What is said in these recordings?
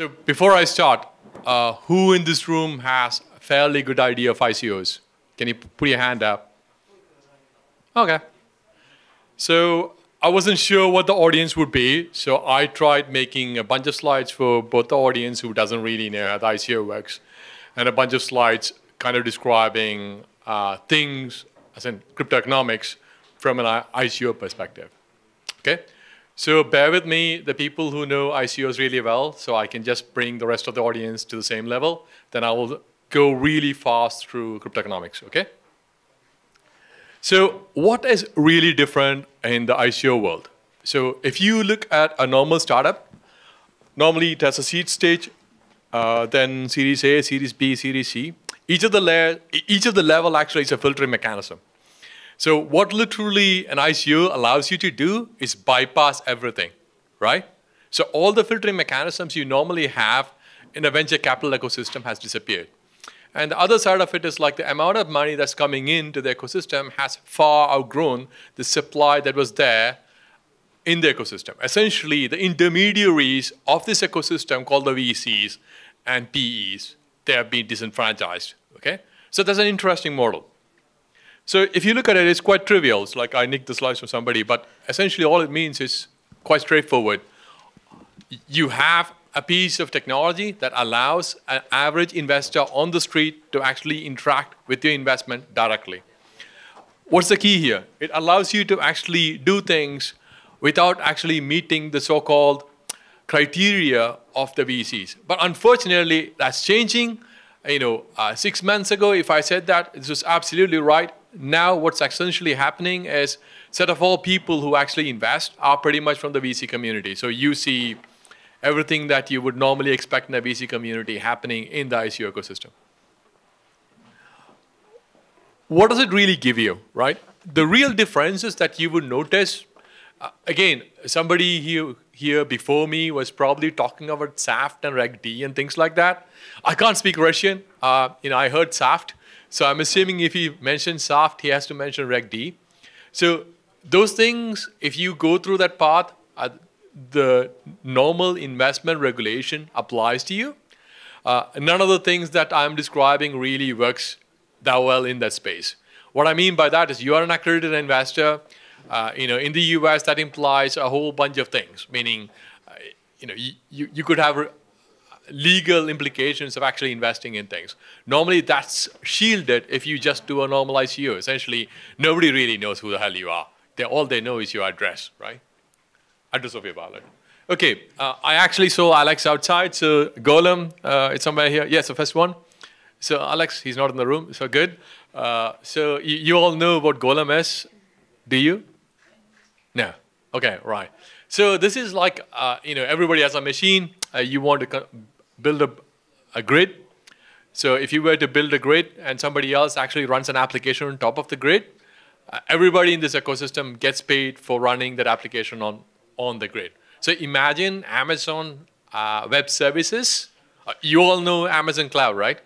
So before I start, who in this room has a fairly good idea of ICOs? Can you put your hand up? Okay. So I wasn't sure what the audience would be, so I tried making a bunch of slides for both the audience who doesn't really know how the ICO works, and a bunch of slides kind of describing things, as in cryptoeconomics, from an ICO perspective. Okay? So bear with me, the people who know ICOs really well, so I can just bring the rest of the audience to the same level. Then I will go really fast through cryptoeconomics, okay? So what is really different in the ICO world? So if you look at a normal startup, normally it has a seed stage, then Series A, Series B, Series C. Each of the level actually is a filtering mechanism. So what literally an ICO allows you to do is bypass everything, right? So all the filtering mechanisms you normally have in a venture capital ecosystem has disappeared. And the other side of it is like the amount of money that's coming into the ecosystem has far outgrown the supply that was there in the ecosystem. Essentially, the intermediaries of this ecosystem called the VCs and PEs, they have been disenfranchised, okay? So that's an interesting model. So if you look at it, it's quite trivial. It's like I nicked the slides from somebody, but essentially all it means is quite straightforward. You have a piece of technology that allows an average investor on the street to actually interact with your investment directly. What's the key here? It allows you to actually do things without actually meeting the so-called criteria of the VCs. But unfortunately, that's changing. 6 months ago, if I said that, this was absolutely right. Now what's essentially happening is set of all people who actually invest are pretty much from the VC community. So you see everything that you would normally expect in the VC community happening in the ICO ecosystem. What does it really give you, right? The real differences that you would notice, again, somebody here before me was probably talking about SAFT and Reg D and things like that. I can't speak Russian. I heard SAFT. So I'm assuming if he mentions SAFT, he has to mention Reg D. So those things, if you go through that path, the normal investment regulation applies to you. None of the things that I'm describing really works that well in that space. What I mean by that is you are an accredited investor. In the US, that implies a whole bunch of things, meaning you could have legal implications of actually investing in things. Normally, that's shielded if you just do a normal ICO. Essentially, nobody really knows who the hell you are. All they know is your address, right? Address of your wallet. Okay, I actually saw Alex outside, so Golem, it's somewhere here. Yes, the first one. So Alex, he's not in the room, so good. So you all know what Golem is, do you? No. Okay, right. So this is like, everybody has a machine. You want to build a grid. So if you were to build a grid and somebody else actually runs an application on top of the grid, everybody in this ecosystem gets paid for running that application on the grid. So imagine Amazon Web Services. You all know Amazon Cloud, right?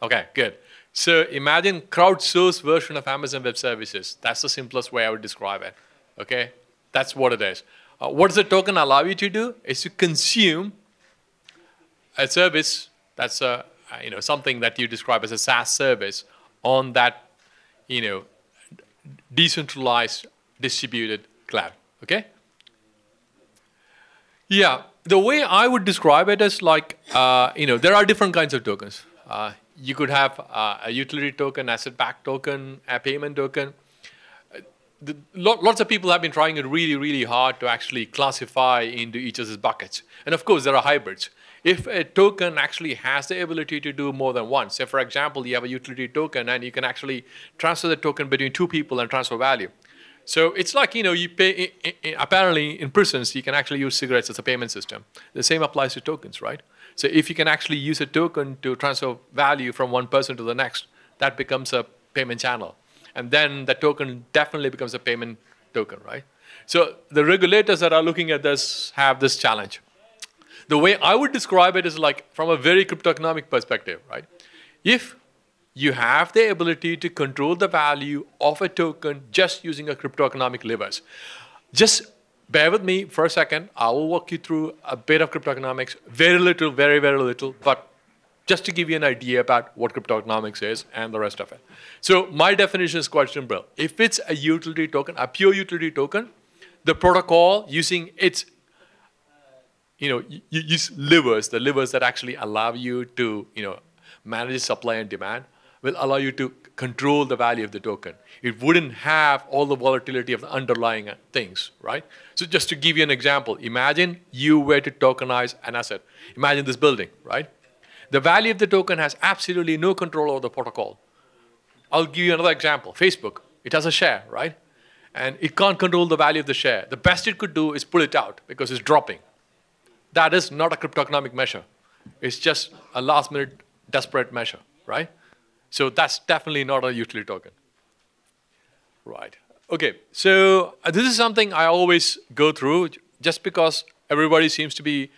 Okay, good. So imagine crowdsourced version of Amazon Web Services. That's the simplest way I would describe it. Okay, that's what it is. What does the token allow you to do? Is to consume a service that's something that you describe as a SaaS service on that decentralized distributed cloud. Okay. Yeah, the way I would describe it is like there are different kinds of tokens. You could have a utility token, asset-backed token, a payment token. Lots of people have been trying it really, really hard to actually classify into each of these buckets. And of course, there are hybrids. If a token actually has the ability to do more than one, say for example, you have a utility token and you can actually transfer the token between two people and transfer value. So it's like, you pay, apparently in prisons, you can actually use cigarettes as a payment system. The same applies to tokens, right? So if you can actually use a token to transfer value from one person to the next, that becomes a payment channel. And then the token definitely becomes a payment token, right? So the regulators that are looking at this have this challenge. The way I would describe it is like from a very cryptoeconomic perspective, right? If you have the ability to control the value of a token just using a cryptoeconomic levers, just bear with me for a second. I will walk you through a bit of cryptoeconomics, very little, very, very little, but just to give you an idea about what cryptoeconomics is and the rest of it. So my definition is quite simple. If it's a utility token, a pure utility token, the protocol using its, you use levers, the levers that actually allow you to, manage supply and demand, will allow you to control the value of the token. It wouldn't have all the volatility of the underlying things, right? So just to give you an example, imagine you were to tokenize an asset. Imagine this building, right? The value of the token has absolutely no control over the protocol. I'll give you another example. Facebook, it has a share, right? And it can't control the value of the share. The best it could do is pull it out because it's dropping. That is not a cryptoeconomic measure. It's just a last-minute desperate measure, right? So that's definitely not a utility token. Right. Okay, so this is something I always go through just because everybody seems to be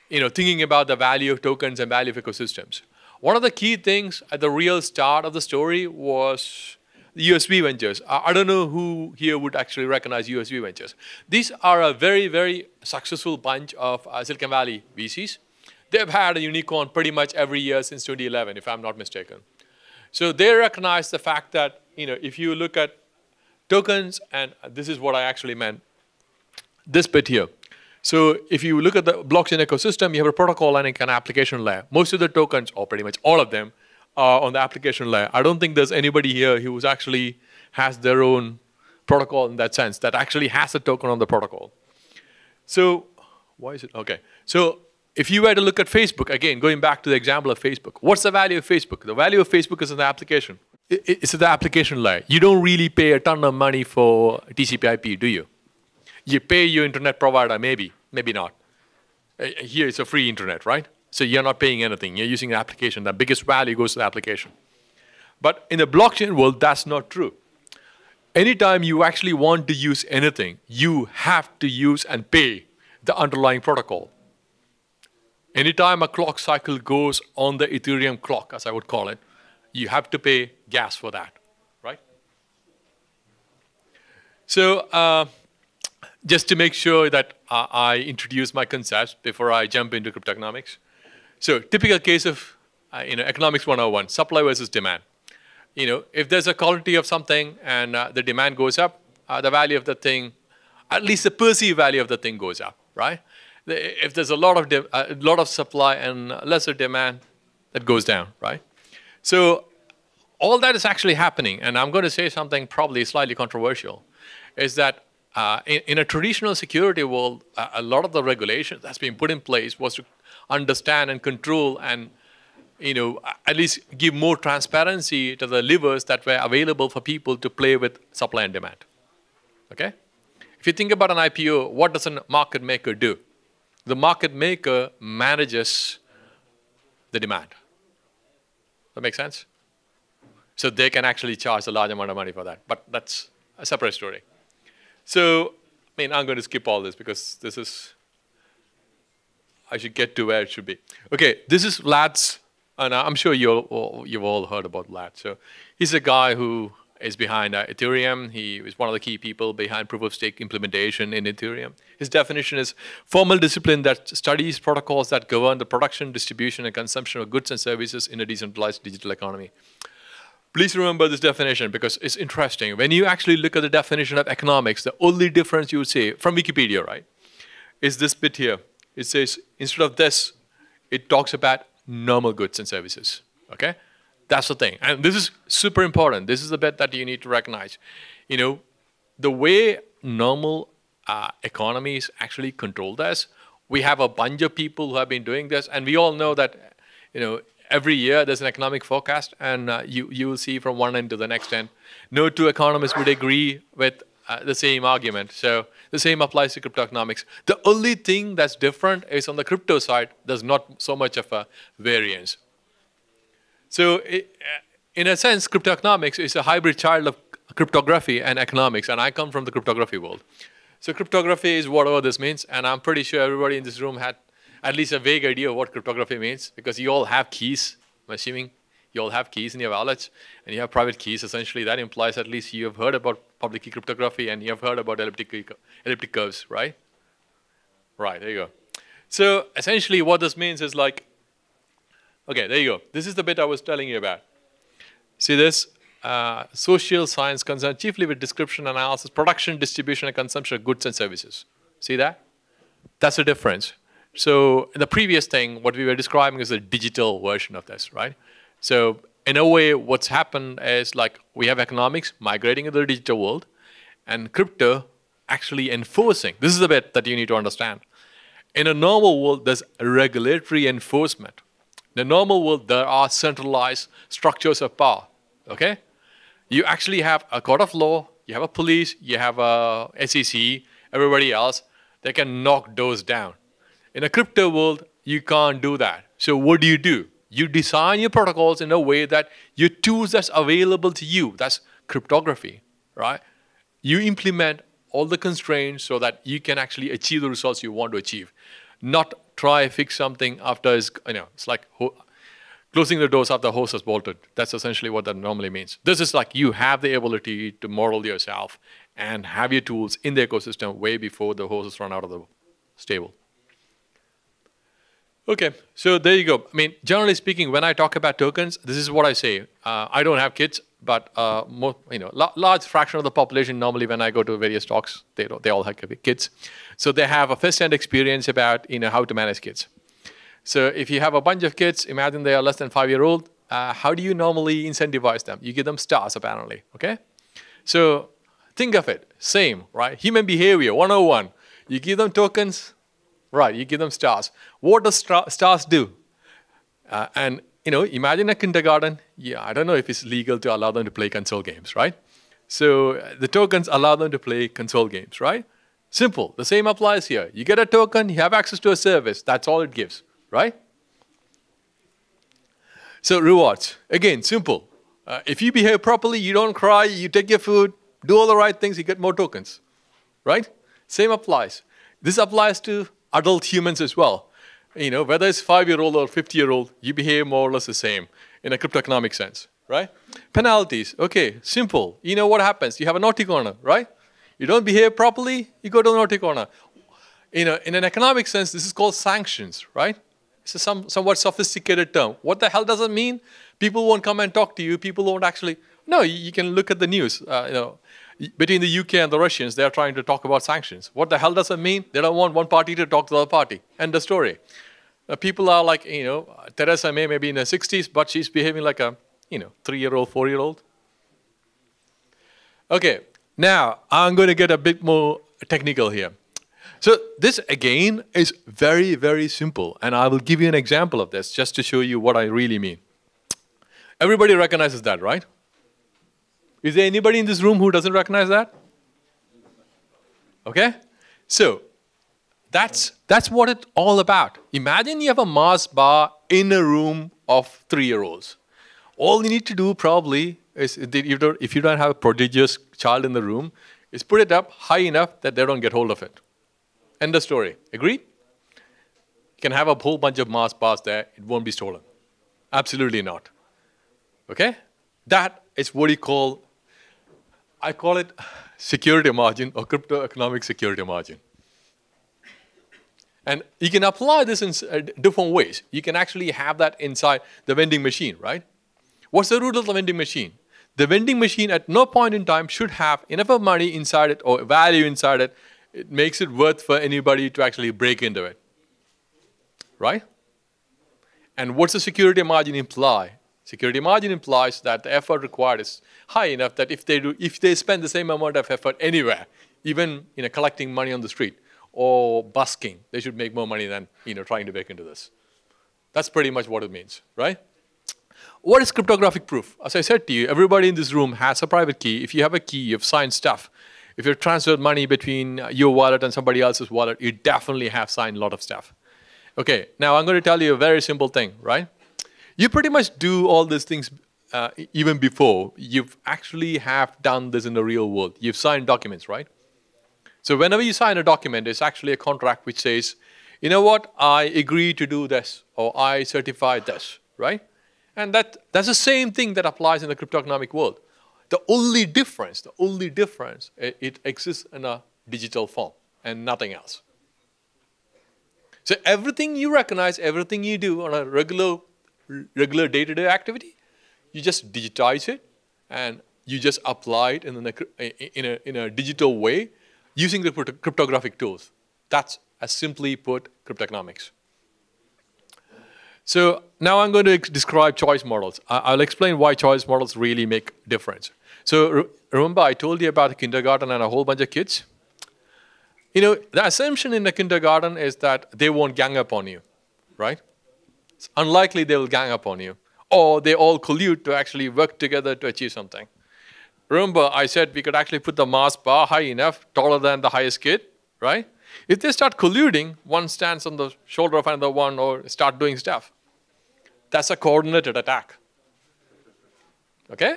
thinking about the value of tokens and value of ecosystems. One of the key things at the real start of the story was the USB Ventures. I don't know who here would actually recognize USB Ventures. These are a very, very successful bunch of Silicon Valley VCs. They've had a unicorn pretty much every year since 2011, if I'm not mistaken. So they recognize the fact that, if you look at tokens, and this is what I actually meant, this bit here. So if you look at the blockchain ecosystem, you have a protocol and an application layer. Most of the tokens, or pretty much all of them, are on the application layer. I don't think there's anybody here who actually has their own protocol in that sense, that actually has a token on the protocol. So why is it? Okay. So if you were to look at Facebook, again, going back to the example of Facebook, what's the value of Facebook? The value of Facebook is in the application. It's in the application layer. You don't really pay a ton of money for TCP/IP, do you? You pay your internet provider, maybe not. Here it's a free internet, right? So you're not paying anything. You're using the application. The biggest value goes to the application. But in the blockchain world, that's not true. Anytime you actually want to use anything, you have to use and pay the underlying protocol. Anytime a clock cycle goes on the Ethereum clock, as I would call it, you have to pay gas for that, right? So just to make sure that I introduce my concepts before I jump into cryptoeconomics. So typical case of economics 101, supply versus demand. If there's a quantity of something and the demand goes up, the value of the thing, at least the perceived value of the thing goes up, right? If there's a lot of supply and lesser demand, that goes down, right? So all that is actually happening, and I'm going to say something probably slightly controversial, is that in a traditional security world, a lot of the regulations that's been put in place was to understand and control and at least give more transparency to the levers that were available for people to play with supply and demand. Okay? If you think about an IPO, what does a market maker do? The market maker manages the demand. That make sense? So they can actually charge a large amount of money for that, but that's a separate story. So, I'm going to skip all this because this is, I should get to where it should be. Okay, this is Latz, and I'm sure you've all heard about Latz. So he's a guy who is behind Ethereum. He is one of the key people behind proof-of-stake implementation in Ethereum. His definition is formal discipline that studies protocols that govern the production, distribution, and consumption of goods and services in a decentralized digital economy. Please remember this definition because it's interesting. When you actually look at the definition of economics, the only difference you would say, from Wikipedia, right, is this bit here. It says, instead of this, it talks about normal goods and services, okay? That's the thing. And this is super important. This is the bit that you need to recognize. The way normal economies actually control this, we have a bunch of people who have been doing this, and we all know that, every year there's an economic forecast, and you will see from one end to the next end. No two economists would agree with the same argument. So the same applies to cryptoeconomics. The only thing that's different is on the crypto side, there's not so much of a variance. So in a sense, cryptoeconomics is a hybrid child of cryptography and economics, and I come from the cryptography world. So cryptography is whatever this means, and I'm pretty sure everybody in this room had at least a vague idea of what cryptography means, because you all have keys, I'm assuming. You all have keys in your wallets, and you have private keys. Essentially, that implies at least you have heard about public key cryptography, and you have heard about elliptic curves, right? Right, there you go. So essentially what this means is like, okay, there you go. This is the bit I was telling you about. See this? Social science concerned chiefly with description, analysis, production, distribution, and consumption of goods and services. See that? That's the difference. So in the previous thing, what we were describing is a digital version of this, right? So in a way, what's happened is like we have economics migrating into the digital world, and crypto actually enforcing. This is the bit that you need to understand. In a normal world, there's regulatory enforcement. In a normal world, there are centralized structures of power, okay? You actually have a court of law, you have a police, you have a SEC, everybody else. They can knock doors down. In a crypto world, you can't do that. So what do? You design your protocols in a way that your tools that's available to you, that's cryptography, right? You implement all the constraints so that you can actually achieve the results you want to achieve. Not try fix something after it's like closing the doors after the horse has bolted. That's essentially what that normally means. This is like you have the ability to model yourself and have your tools in the ecosystem way before the horses run out of the stable. Okay, so there you go. I mean, generally speaking, when I talk about tokens, this is what I say. I don't have kids, but large fraction of the population normally when I go to various talks, they all have kids. So they have a first-hand experience about how to manage kids. So if you have a bunch of kids, imagine they are less than 5-year-old, how do you normally incentivize them? You give them stars, apparently, okay? So think of it, same, right? Human behavior, 101. You give them tokens, right, you give them stars. What does stars do? Imagine a kindergarten. Yeah, I don't know if it's legal to allow them to play console games, right? So the tokens allow them to play console games, right? Simple. The same applies here. You get a token, you have access to a service. That's all it gives, right? So rewards. Again, simple. If you behave properly, you don't cry, you take your food, do all the right things, you get more tokens, right? Same applies. This applies to adult humans as well. Whether it's 5-year-old or 50-year-old, you behave more or less the same in a cryptoeconomic sense, right? Penalties, okay, simple. You know what happens? You have a naughty corner, right? You don't behave properly, you go to the naughty corner. In an economic sense, this is called sanctions, right? It's a somewhat sophisticated term. What the hell does it mean? People won't come and talk to you. People won't actually. No, you can look at the news. Between the UK and the Russians, they are trying to talk about sanctions. What the hell does it mean? They don't want one party to talk to the other party. End of story. People are like, Theresa May may be in her 60s, but she's behaving like a, 3-year-old, 4-year-old. Okay, now I'm going to get a bit more technical here. So this, again, is very, very simple. And I will give you an example of this just to show you what I really mean. Everybody recognizes that, right? Is there anybody in this room who doesn't recognize that? Okay? So that's what it's all about. Imagine you have a Mars bar in a room of 3-year-olds. All you need to do probably is, if you don't have a prodigious child in the room, is put it up high enough that they don't get hold of it. End of story. Agreed? You can have a whole bunch of Mars bars there. It won't be stolen. Absolutely not. Okay? That is what I call it security margin or crypto economic security margin. And you can apply this in different ways. You can actually have that inside the vending machine, right? What's the root of the vending machine? The vending machine at no point in time should have enough of money inside it or value inside it. It makes it worth for anybody to actually break into it, right? And what's the security margin imply? Security margin implies that the effort required is high enough that if they spend the same amount of effort anywhere, even collecting money on the street or busking, they should make more money than trying to break into this. That's pretty much what it means, right? What is cryptographic proof? As I said to you, everybody in this room has a private key. If you have a key, you've signed stuff. If you've transferred money between your wallet and somebody else's wallet, you definitely have signed a lot of stuff. Okay, now I'm going to tell you a very simple thing, right? You pretty much do all these things even before. You've actually have done this in the real world. You've signed documents, right? So whenever you sign a document, it's actually a contract which says, you know what, I agree to do this, or I certify this, right? And that's the same thing that applies in the cryptoeconomic world. The only difference, it exists in a digital form and nothing else. So everything you recognize, everything you do on a regular day-to-day activity, you just digitize it and you just apply it in a digital way using the cryptographic tools. That's, as simply put, cryptoeconomics. So now I'm going to describe choice models. I'll explain why choice models really make a difference. So remember I told you about the kindergarten and a whole bunch of kids? You know, the assumption in the kindergarten is that they won't gang up on you, right? It's unlikely they will gang up on you. Or they all collude to actually work together to achieve something. Remember, I said we could actually put the Mars bar high enough, taller than the highest kid, right? If they start colluding, one stands on the shoulder of another one or start doing stuff. That's a coordinated attack. Okay?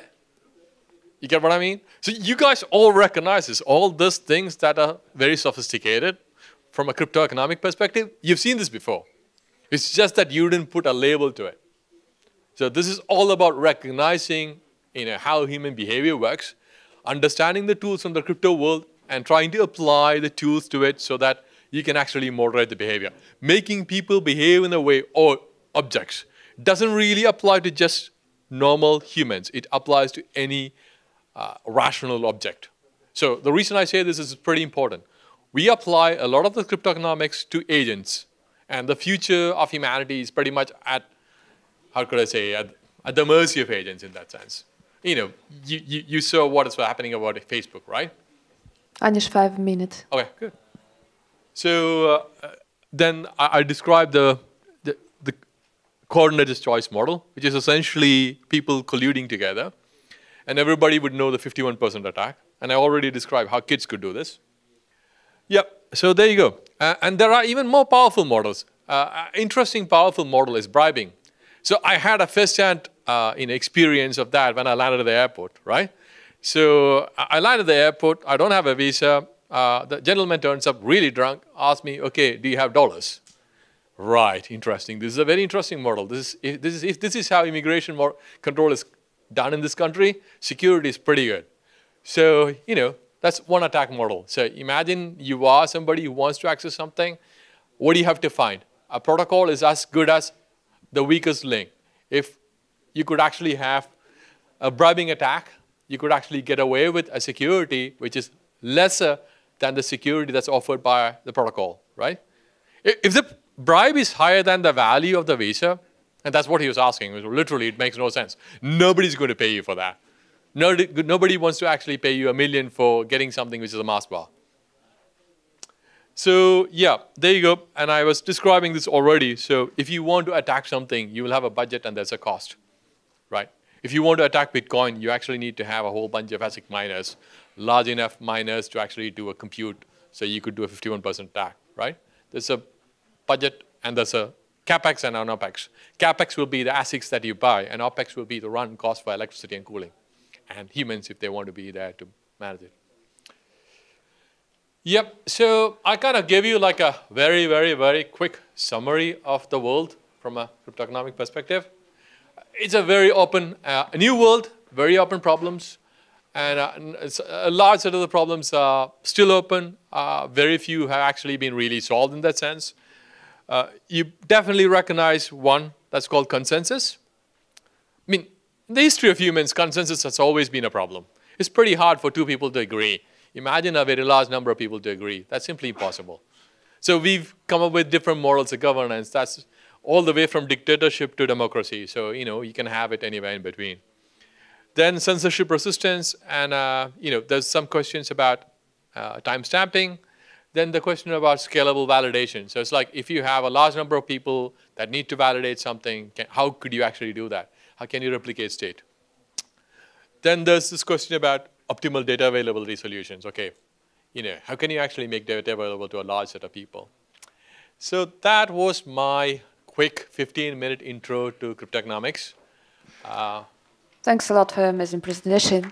You get what I mean? So you guys all recognize this. All these things that are very sophisticated from a cryptoeconomic perspective, you've seen this before. It's just that you didn't put a label to it. So this is all about recognizing how human behavior works, understanding the tools from the crypto world, and trying to apply the tools to it so that you can actually moderate the behavior. Making people behave in a way, or objects, doesn't really apply to just normal humans. It applies to any rational object. So the reason I say this is pretty important. We apply a lot of the cryptoeconomics to agents, and the future of humanity is pretty much at, how could I say, at the mercy of agents in that sense. You know, you saw what is happening about Facebook, right? Anish, 5 minutes. Okay, good. So then I described the coordinated choice model, which is essentially people colluding together. And everybody would know the 51% attack. And I already described how kids could do this. Yep, so there you go. And there are even more powerful models. Interesting, powerful model is bribing. So I had a first-hand experience of that when I landed at the airport, right? So I landed at the airport. I don't have a visa. The gentleman turns up really drunk, asks me, okay, do you have dollars? Right, interesting. This is a very interesting model. If this is how immigration control is done in this country, security is pretty good. So, that's one attack model. So imagine you are somebody who wants to access something. What do you have to find? A protocol is as good as the weakest link. If you could actually have a bribing attack, you could actually get away with a security which is lesser than the security that's offered by the protocol, right? If the bribe is higher than the value of the visa, and that's what he was asking, literally it makes no sense. Nobody's going to pay you for that. Nobody wants to actually pay you $1 million for getting something which is a Mars bar. So yeah, there you go. And I was describing this already. So if you want to attack something, you will have a budget and there's a cost, right? If you want to attack Bitcoin, you actually need to have a whole bunch of ASIC miners, large enough miners to actually do a compute, so you could do a 51% attack, right? There's a budget and there's a CapEx and an OpEx. CapEx will be the ASICs that you buy, and OpEx will be the run cost for electricity and cooling, and humans if they want to be there to manage it. Yep, so I kind of gave you like a very, very, very quick summary of the world from a cryptoeconomic perspective. It's a very open, a new world, very open problems, and a large set of the problems are still open. Very few have actually been really solved in that sense. You definitely recognize one that's called consensus. I mean, in the history of humans, consensus has always been a problem. It's pretty hard for two people to agree. Imagine a very large number of people to agree. That's simply impossible. So we've come up with different models of governance. That's all the way from dictatorship to democracy. So, you can have it anywhere in between. Then censorship resistance, and, there's some questions about time stamping. Then the question about scalable validation. So it's like if you have a large number of people that need to validate something, how could you actually do that? How can you replicate state? Then there's this question about optimal data availability solutions. Okay, how can you actually make data available to a large set of people? So that was my quick 15-minute intro to cryptoeconomics. Thanks a lot for your amazing presentation.